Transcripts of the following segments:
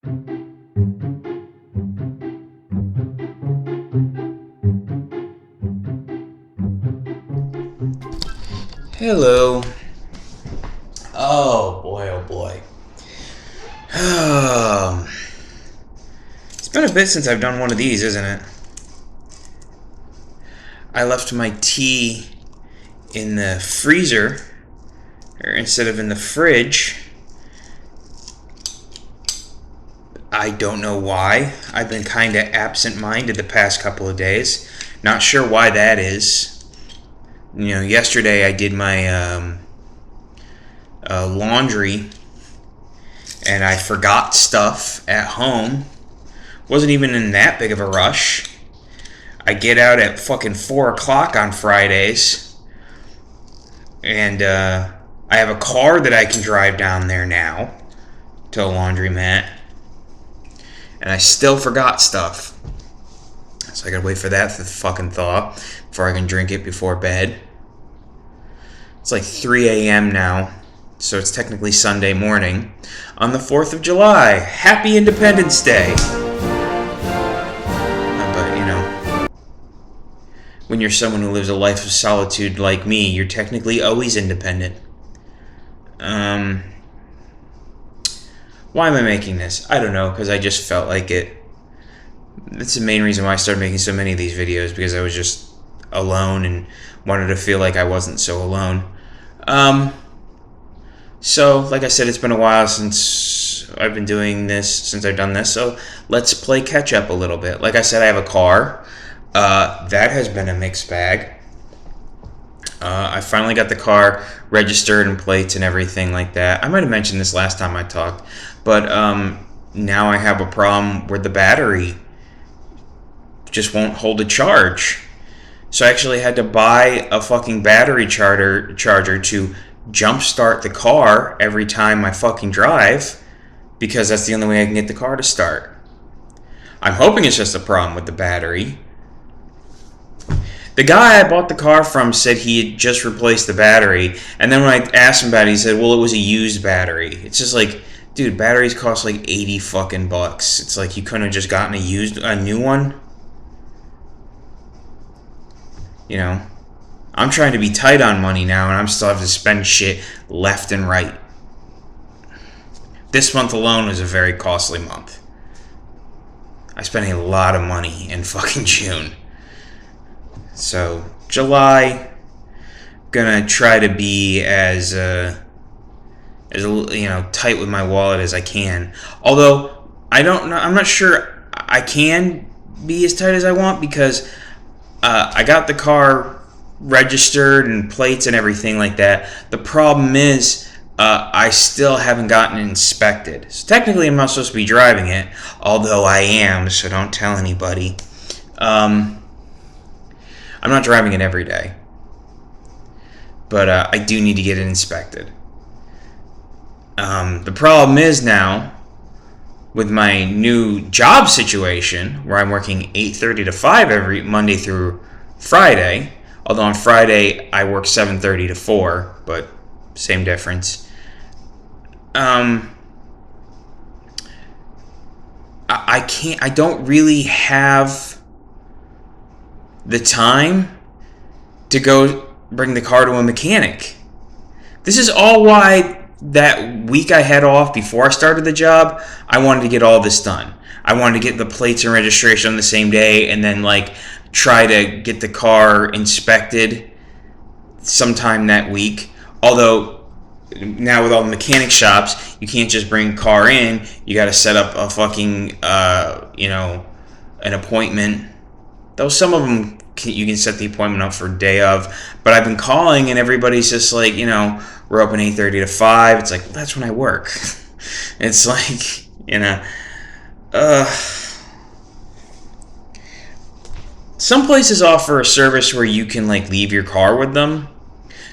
Hello. Oh boy, oh boy. It's been a bit since I've done one of these, isn't it? I left my tea in the freezer, or instead of in the fridge. I don't know why. I've been kind of absent-minded the past couple of days. Not sure why that is. You know, yesterday I did my laundry, and I forgot stuff at home. Wasn't even in that big of a rush. I get out at fucking 4 o'clock on Fridays, and I have a car that I can drive down there now to a laundromat, and I still forgot stuff. So I gotta wait for that to fucking thaw before I can drink it before bed. It's like 3 a.m. now, so it's technically Sunday morning on the 4th of July. Happy Independence Day! But, you know, when you're someone who lives a life of solitude like me, you're technically always independent. Why am I making this? I don't know, because I just felt like it. That's the main reason why I started making so many of these videos, because I was just alone and wanted to feel like I wasn't so alone. So, like I said, it's been a while since I've been doing this, since I've done this, so let's play catch up a little bit. Like I said, I have a car. That has been a mixed bag. I finally got the car registered and plates and everything like that. I might have mentioned this last time I talked, but now I have a problem where the battery just won't hold a charge. So I actually had to buy a fucking battery charger to jumpstart the car every time I fucking drive, because that's the only way I can get the car to start. I'm hoping it's just a problem with the battery. The guy I bought the car from said he had just replaced the battery, and then when I asked him about it, he said, well, it was a used battery. It's just like, dude, batteries cost like 80 fucking bucks. It's like you couldn't have just gotten a new one. You know, I'm trying to be tight on money now, and I'm still have to spend shit left and right. This month alone was a very costly month. I spent a lot of money in fucking June. So, July, gonna try to be as tight with my wallet as I can. Although, I'm not sure I can be as tight as I want, because I got the car registered and plates and everything like that. The problem is, I still haven't gotten it inspected. So technically, I'm not supposed to be driving it, although I am, so don't tell anybody. I'm not driving it every day, but I do need to get it inspected. The problem is now, with my new job situation, where I'm working 8:30 to 5 every Monday through Friday, although on Friday I work 7:30 to 4, but same difference. I don't really have the time to go bring the car to a mechanic. This is all why that week I had off before I started the job, I wanted to get all this done. I wanted to get the plates and registration on the same day, and then try to get the car inspected sometime that week. Although now with all the mechanic shops, you can't just bring a car in. You got to set up a fucking an appointment. Though some of them you can set the appointment up for day of, but I've been calling and everybody's just like, we're open 8:30 to 5. It's like, well, that's when I work. It's like, some places offer a service where you can leave your car with them.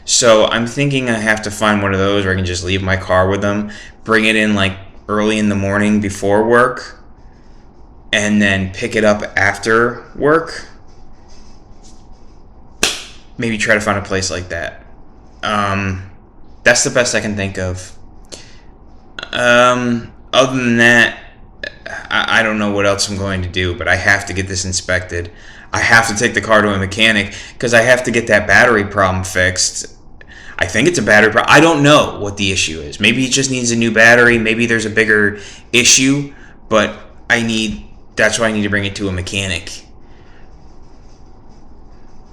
So I'm thinking I have to find one of those where I can just leave my car with them, bring it in early in the morning before work, and then pick it up after work. Maybe try to find a place like that. That's the best I can think of. Other than that, I don't know what else I'm going to do, but I have to get this inspected. I have to take the car to a mechanic because I have to get that battery problem fixed. I think it's a battery problem. I don't know what the issue is. Maybe it just needs a new battery. Maybe there's a bigger issue, but that's why I need to bring it to a mechanic.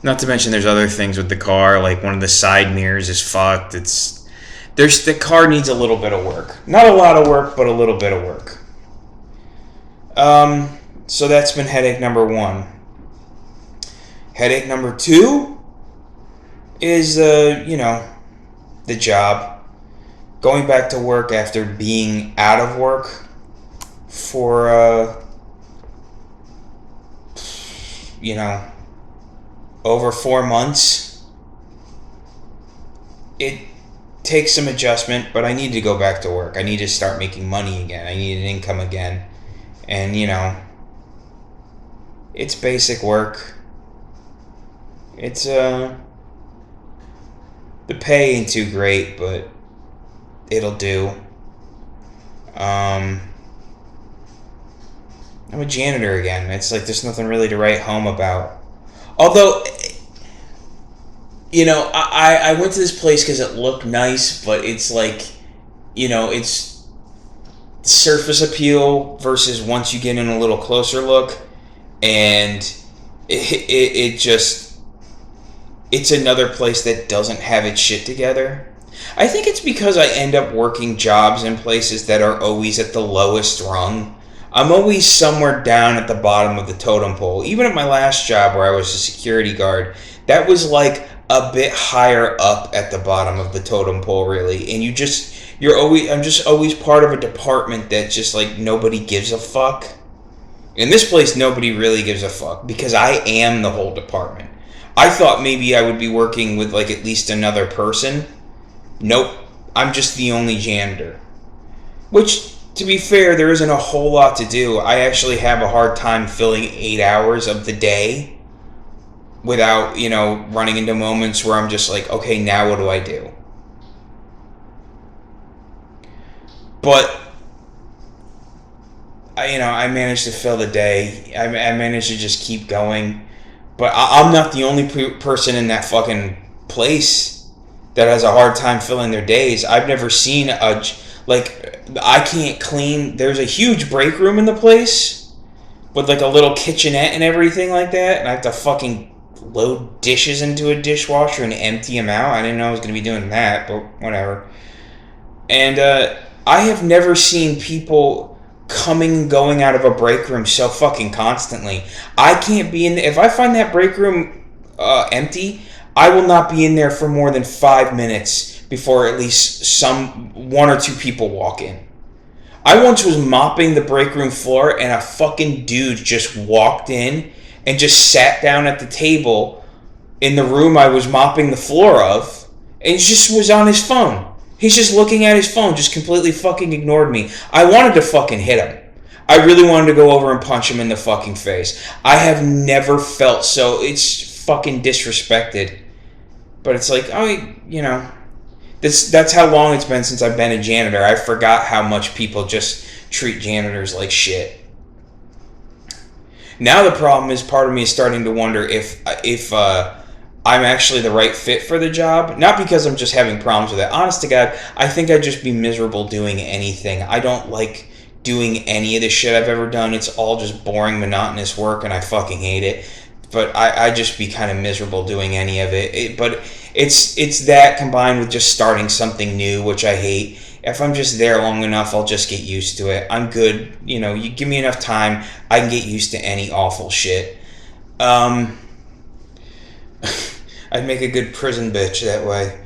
Not to mention there's other things with the car, like one of the side mirrors is fucked. The car needs a little bit of work. Not a lot of work, but a little bit of work. So that's been headache number 1. Headache number 2 is, the job. Going back to work after being out of work for, over 4 months. It takes some adjustment, but I need to go back to work. I need to start making money again. I need an income again. And, it's basic work. It's, the pay ain't too great, but it'll do. I'm a janitor again. It's like there's nothing really to write home about. Although, I went to this place because it looked nice, but it's like, it's surface appeal versus once you get in a little closer look, and it's another place that doesn't have its shit together. I think it's because I end up working jobs in places that are always at the lowest rung. I'm always somewhere down at the bottom of the totem pole. Even at my last job where I was a security guard, that was like a bit higher up at the bottom of the totem pole, really. And I'm just always part of a department that just like nobody gives a fuck. In this place, nobody really gives a fuck because I am the whole department. I thought maybe I would be working with like at least another person. Nope, I'm just the only janitor. Which, to be fair, there isn't a whole lot to do. I actually have a hard time filling 8 hours of the day without, running into moments where I'm just like, okay, now what do I do? But, I managed to fill the day. I managed to just keep going. But I'm not the only person in that fucking place that has a hard time filling their days. I've never seen I can't clean. There's a huge break room in the place with like a little kitchenette and everything like that. And I have to fucking load dishes into a dishwasher and empty them out. I didn't know I was going to be doing that, but whatever. And I have never seen people coming and going out of a break room so fucking constantly. I can't be in there. If I find that break room empty, I will not be in there for more than 5 minutes before at least one or two people walk in. I once was mopping the break room floor and a fucking dude just walked in and just sat down at the table in the room I was mopping the floor of and just was on his phone. He's just looking at his phone, just completely fucking ignored me. I wanted to fucking hit him. I really wanted to go over and punch him in the fucking face. I have never felt so. It's fucking disrespected. But it's like, that's how long it's been since I've been a janitor. I forgot how much people just treat janitors like shit. Now the problem is, part of me is starting to wonder if I'm actually the right fit for the job. Not because I'm just having problems with it. Honest to God, I think I'd just be miserable doing anything. I don't like doing any of the shit I've ever done. It's all just boring, monotonous work, and I fucking hate it. But I'd just be kind of miserable doing any of it. But it's that combined with just starting something new, which I hate. If I'm just there long enough, I'll just get used to it. I'm good. You give me enough time, I can get used to any awful shit. I'd make a good prison bitch that way.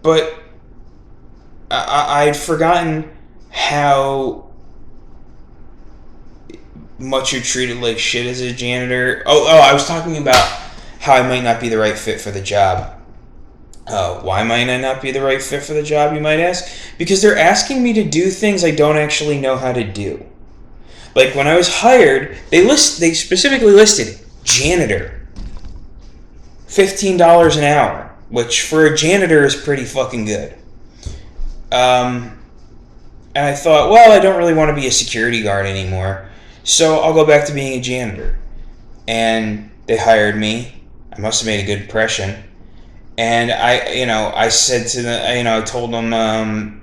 But I'd forgotten how much you're treated like shit as a janitor. I was talking about how I might not be the right fit for the job. Why might I not be the right fit for the job, you might ask? Because they're asking me to do things I don't actually know how to do. Like when I was hired, they specifically listed janitor. $15 an hour, which for a janitor is pretty fucking good. And I thought, well, I don't really want to be a security guard anymore, so I'll go back to being a janitor. And they hired me. I must have made a good impression. And I said to them, I told them,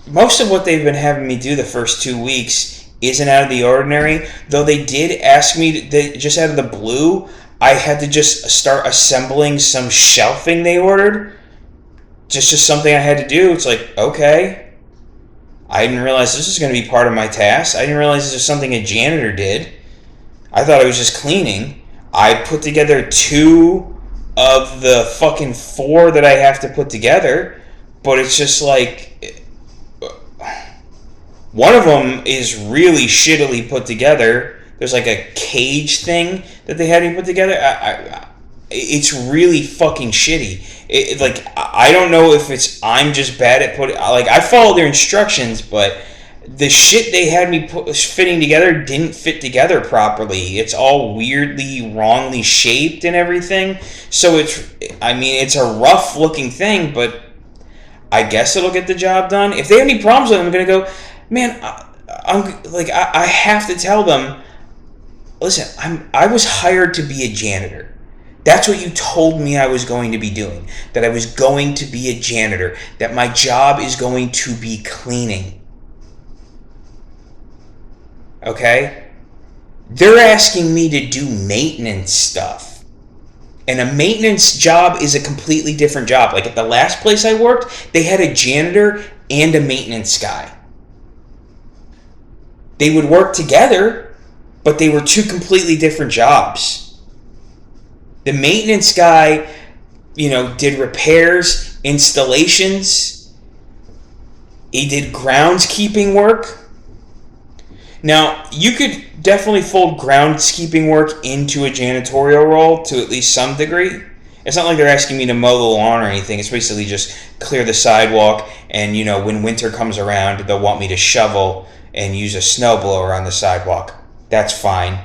most of what they've been having me do the first 2 weeks isn't out of the ordinary, though they did ask me, just out of the blue, I had to just start assembling some shelving they ordered. Just something I had to do. It's like, okay. I didn't realize this was going to be part of my task. I didn't realize this was something a janitor did. I thought I was just cleaning. I put together 2 of the fucking 4 that I have to put together, but it's just like, one of them is really shittily put together. There's like a cage thing that they had me put together. It's really fucking shitty. I don't know if I'm just bad at putting, I follow their instructions, but the shit they had me fitting together didn't fit together properly. It's all weirdly, wrongly shaped and everything. So it's a rough looking thing, but I guess it'll get the job done. If they have any problems with it, I'm gonna go, man. I have to tell them, listen, I was hired to be a janitor. That's what you told me I was going to be doing. That I was going to be a janitor. That my job is going to be cleaning. Okay? They're asking me to do maintenance stuff. And a maintenance job is a completely different job. Like at the last place I worked, they had a janitor and a maintenance guy. They would work together, but they were 2 completely different jobs. The maintenance guy, did repairs, installations. He did groundskeeping work. Now, you could definitely fold groundskeeping work into a janitorial role to at least some degree. It's not like they're asking me to mow the lawn or anything. It's basically just clear the sidewalk, and, when winter comes around, they'll want me to shovel and use a snowblower on the sidewalk. That's fine.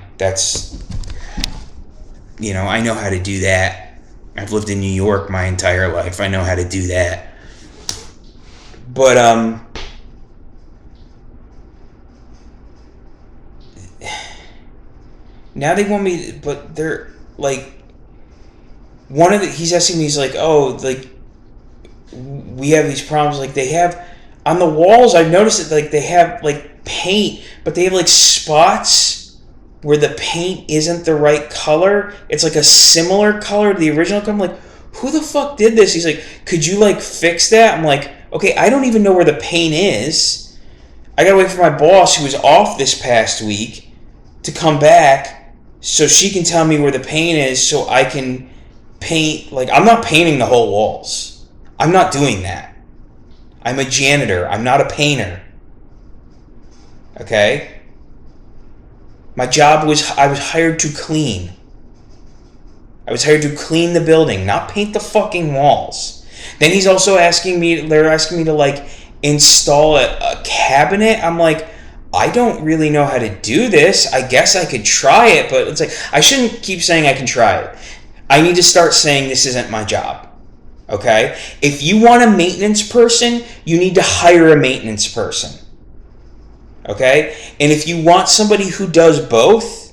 I know how to do that. I've lived in New York my entire life. I know how to do that. But, now they want me, but they're, he's asking me, he's like, oh, we have these problems, they have, on the walls, I've noticed that, they have, paint, but they have, spots where the paint isn't the right color. It's a similar color to the original color. I'm like, who the fuck did this? He's like, could you fix that? I'm like, okay, I don't even know where the paint is. I gotta wait for my boss, who was off this past week, to come back so she can tell me where the paint is so I can paint. I'm not painting the whole walls. I'm not doing that. I'm a janitor. I'm not a painter. Okay? My job was, I was hired to clean. I was hired to clean the building, not paint the fucking walls. Then they're asking me to install a cabinet. I'm like, I don't really know how to do this. I guess I could try it, but it's I shouldn't keep saying I can try it. I need to start saying this isn't my job. Okay? If you want a maintenance person, you need to hire a maintenance person. Okay? And if you want somebody who does both,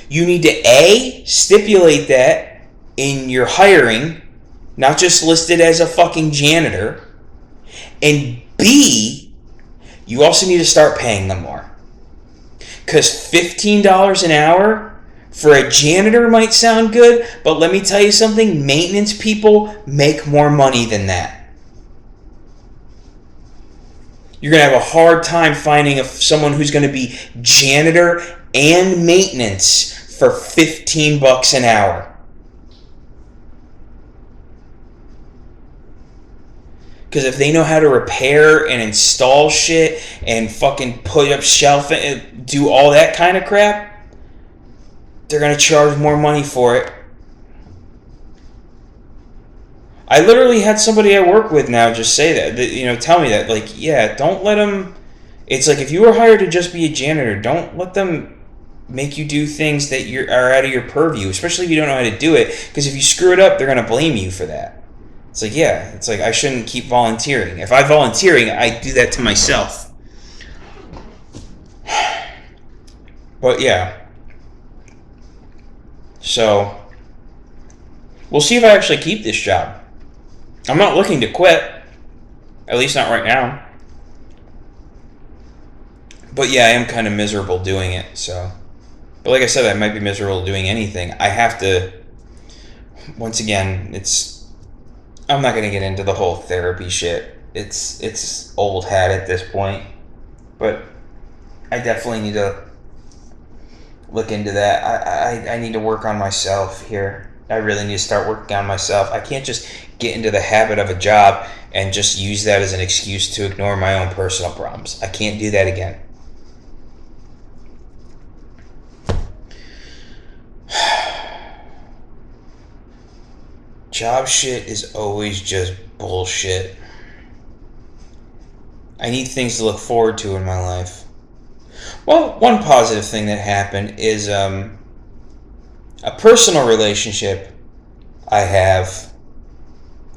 you need to A, stipulate that in your hiring, not just listed as a fucking janitor, and B, you also need to start paying them more. Because $15 an hour for a janitor might sound good, but let me tell you something, maintenance people make more money than that. You're going to have a hard time finding someone who's going to be janitor and maintenance for $15 an hour. Because if they know how to repair and install shit and fucking put up shelf and do all that kind of crap, they're going to charge more money for it. I literally had somebody I work with now just say that, tell me that, yeah, don't let them, it's if you were hired to just be a janitor, don't let them make you do things that are out of your purview, especially if you don't know how to do it, because if you screw it up, they're going to blame you for that. It's like, yeah, it's like I shouldn't keep volunteering. If I volunteering, I do that to myself. But yeah. So, we'll see if I actually keep this job. I'm not looking to quit. At least not right now. But yeah, I am kind of miserable doing it, so. But like I said, I might be miserable doing anything. I have to. Once again, I'm not gonna get into the whole therapy shit. It's old hat at this point, but I definitely need to look into that. I need to work on myself here. I really need to start working on myself. I can't just get into the habit of a job and just use that as an excuse to ignore my own personal problems. I can't do that again. Job shit is always just bullshit. I need things to look forward to in my life. Well, one positive thing that happened is a personal relationship I have,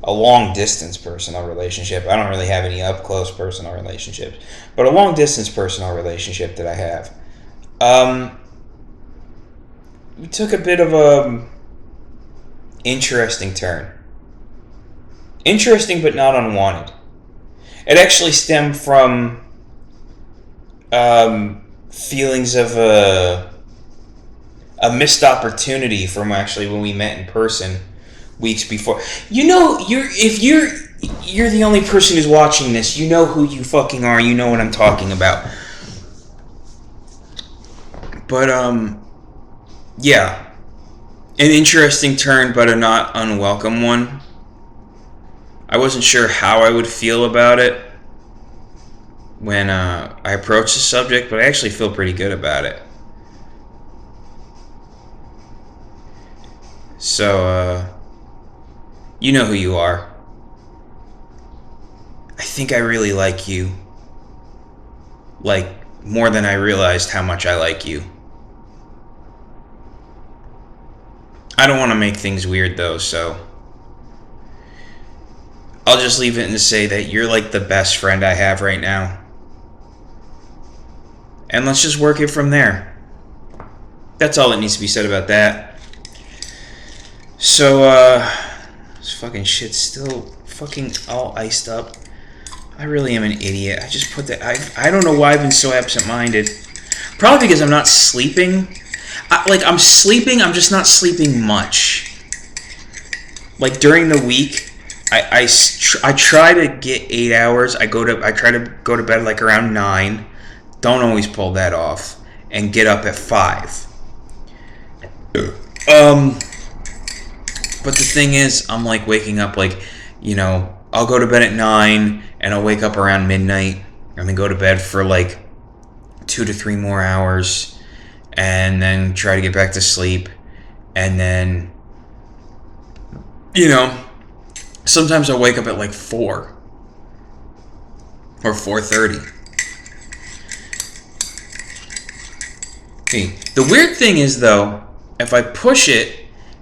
a long distance personal relationship. I don't really have any up close personal relationships, but a long distance personal relationship that I have. We took a bit of a interesting turn. Interesting, but not unwanted. It actually stemmed from feelings of a missed opportunity from actually when we met in person weeks before. You know, you're the only person who's watching this. You know who you fucking are. You know what I'm talking about. But yeah, an interesting turn, but a not unwelcome one. I wasn't sure how I would feel about it when I approached the subject, but I actually feel pretty good about it. So, you know who you are. I think I really like you. Like, more than I realized how much I like you. I don't want to make things weird, though, so I'll just leave it and say that you're like the best friend I have right now. And let's just work it from there. That's all that needs to be said about that. So, this fucking shit's still fucking all iced up. I really am an idiot. I just put that. I don't know why I've been so absent-minded. Probably because I'm not sleeping. I'm sleeping, I'm just not sleeping much. Like, during the week, I try to get 8 hours. I try to go to bed like around 9. Don't always pull that off. And get up at 5. But the thing is, I'm like waking up like, you know, I'll go to bed at 9 and I'll wake up around midnight and then go to bed for like 2 to 3 more hours and then try to get back to sleep. And then, you know, sometimes I'll wake up at like 4 or 4:30. Okay. The weird thing is, though, if I push it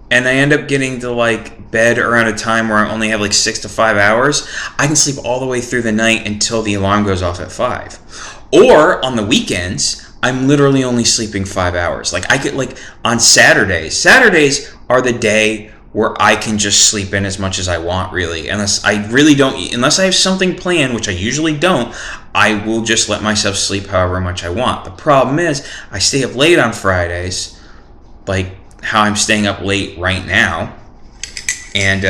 and I end up getting to like bed around a time where I only have like 6 to 5 hours, I can sleep all the way through the night until the alarm goes off at 5. Or on the weekends, I'm literally only sleeping 5 hours. Like, I could, like, on Saturdays are the day where I can just sleep in as much as I want, really. Unless I have something planned, which I usually don't, I will just let myself sleep however much I want. The problem is, I stay up late on Fridays, like how I'm staying up late right now. And,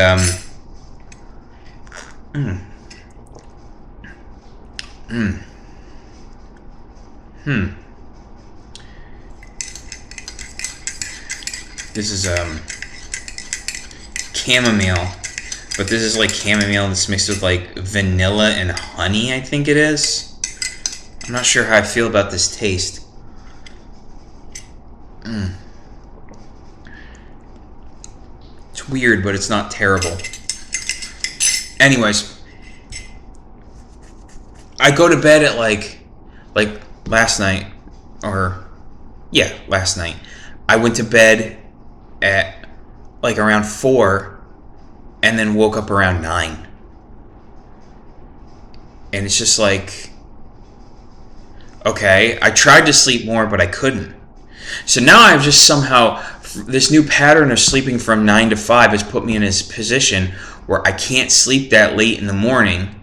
This is, chamomile. But this is like chamomile that's mixed with like vanilla and honey, I think it is. I'm not sure how I feel about this taste. It's weird, but it's not terrible. Anyways, I go to bed at like last night, last night. I went to bed at like around 4, and then woke up around 9. And it's just like, okay, I tried to sleep more, but I couldn't. So now I've just somehow, this new pattern of sleeping from 9 to 5 has put me in this position where I can't sleep that late in the morning.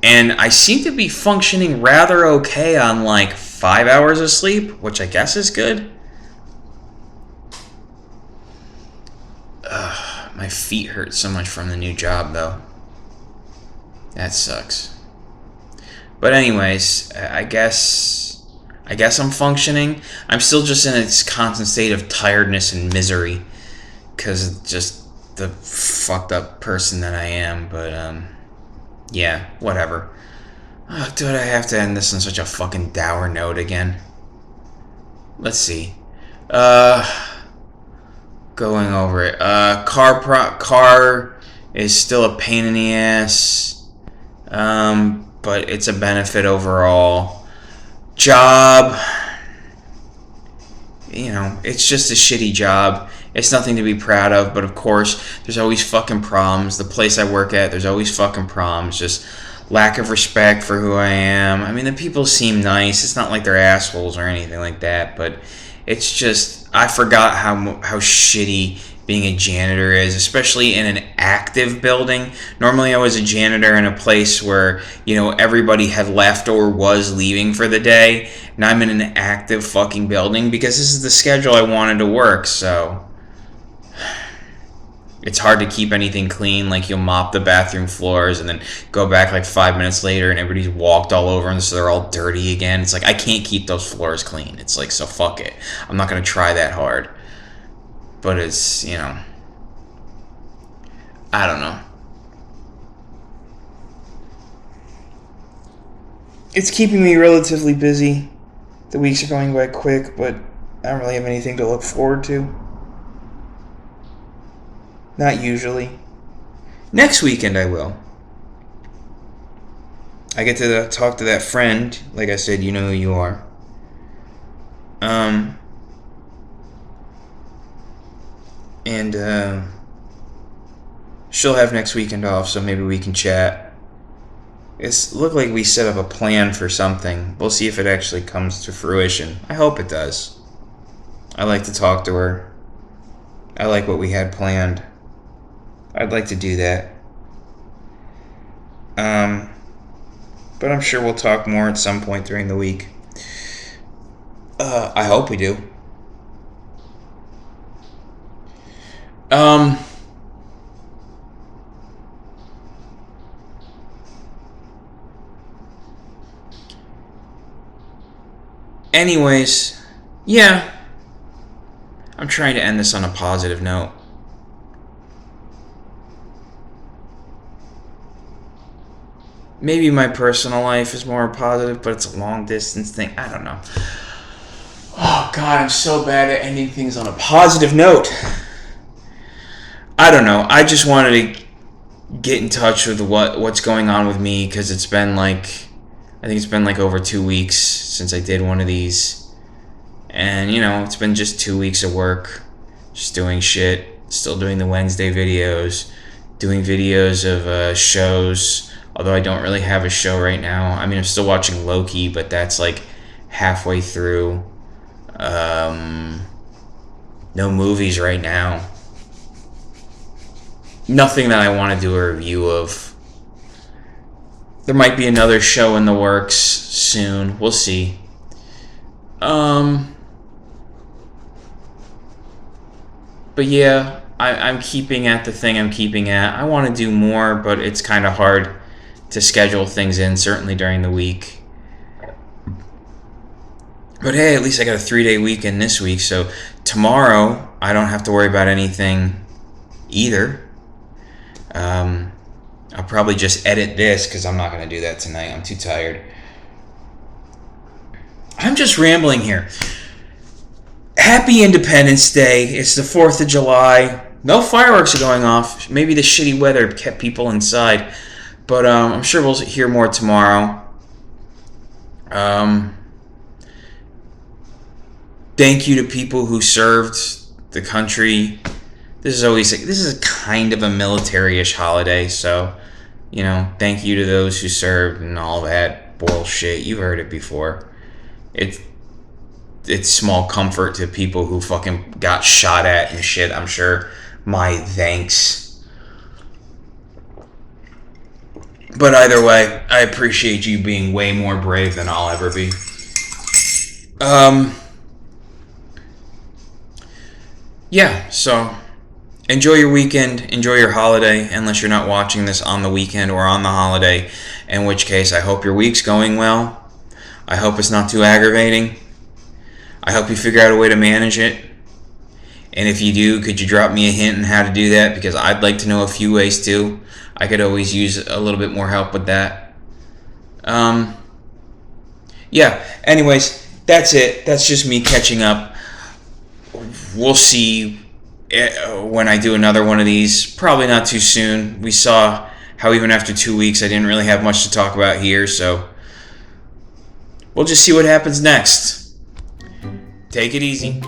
And I seem to be functioning rather okay on like 5 hours of sleep, which I guess is good. My feet hurt so much from the new job, though. That sucks. But anyways, I guess I'm functioning. I'm still just in this constant state of tiredness and misery because of just the fucked up person that I am. But yeah, whatever. Oh, dude, I have to end this on such a fucking dour note again. Let's see. Going over it. Car is still a pain in the ass. But it's a benefit overall. Job, it's just a shitty job. It's nothing to be proud of, but of course, there's always fucking problems. The place I work at, there's always fucking problems. Just lack of respect for who I am. I mean, the people seem nice. It's not like they're assholes or anything like that, but it's just, I forgot how shitty being a janitor is, especially in an active building. Normally I was a janitor in a place where, everybody had left or was leaving for the day. Now I'm in an active fucking building because this is the schedule I wanted to work, so it's hard to keep anything clean. Like, you'll mop the bathroom floors and then go back like 5 minutes later and everybody's walked all over and so they're all dirty again. It's like, I can't keep those floors clean. It's like, so fuck it. I'm not going to try that hard. But it's, I don't know. It's keeping me relatively busy. The weeks are going by quick, but I don't really have anything to look forward to. Not usually. Next weekend I will. I get to talk to that friend. Like I said, you know who you are. And she'll have next weekend off, so maybe we can chat. It's look like we set up a plan for something. We'll see if it actually comes to fruition. I hope it does. I like to talk to her. I like what we had planned. I'd like to do that. But I'm sure we'll talk more at some point during the week. I hope we do. Anyways, yeah. I'm trying to end this on a positive note. Maybe my personal life is more positive, but it's a long distance thing. I don't know. Oh, God, I'm so bad at ending things on a positive note. I don't know. I just wanted to get in touch with what's going on with me, because I think it's been like over 2 weeks since I did one of these. And, it's been just 2 weeks of work. Just doing shit. Still doing the Wednesday videos. Doing videos of shows. Although I don't really have a show right now. I mean, I'm still watching Loki, but that's like halfway through. No movies right now. Nothing that I want to do a review of. There might be another show in the works soon. We'll see. But yeah, I'm keeping at the thing I'm keeping at. I want to do more, but it's kind of hard to schedule things in, certainly during the week. But hey, at least I got a 3-day weekend this week, so tomorrow I don't have to worry about anything either. I'll probably just edit this because I'm not going to do that tonight. I'm too tired. I'm just rambling here. Happy Independence Day. It's the 4th of July. No fireworks are going off. Maybe the shitty weather kept people inside. But I'm sure we'll hear more tomorrow. Thank you to people who served the country this is kind of a military-ish holiday, so thank you to those who served and all that bullshit. You've heard it before. It's small comfort to people who fucking got shot at and shit. I'm sure. My thanks. But either way, I appreciate you being way more brave than I'll ever be. Yeah, so enjoy your weekend, enjoy your holiday, unless you're not watching this on the weekend or on the holiday, in which case I hope your week's going well. I hope it's not too aggravating. I hope you figure out a way to manage it. And if you do, could you drop me a hint on how to do that? Because I'd like to know a few ways too. I could always use a little bit more help with that. Yeah, anyways, that's it. That's just me catching up. We'll see when I do another one of these. Probably not too soon. We saw how even after 2 weeks I didn't really have much to talk about here, so we'll just see what happens next. Take it easy.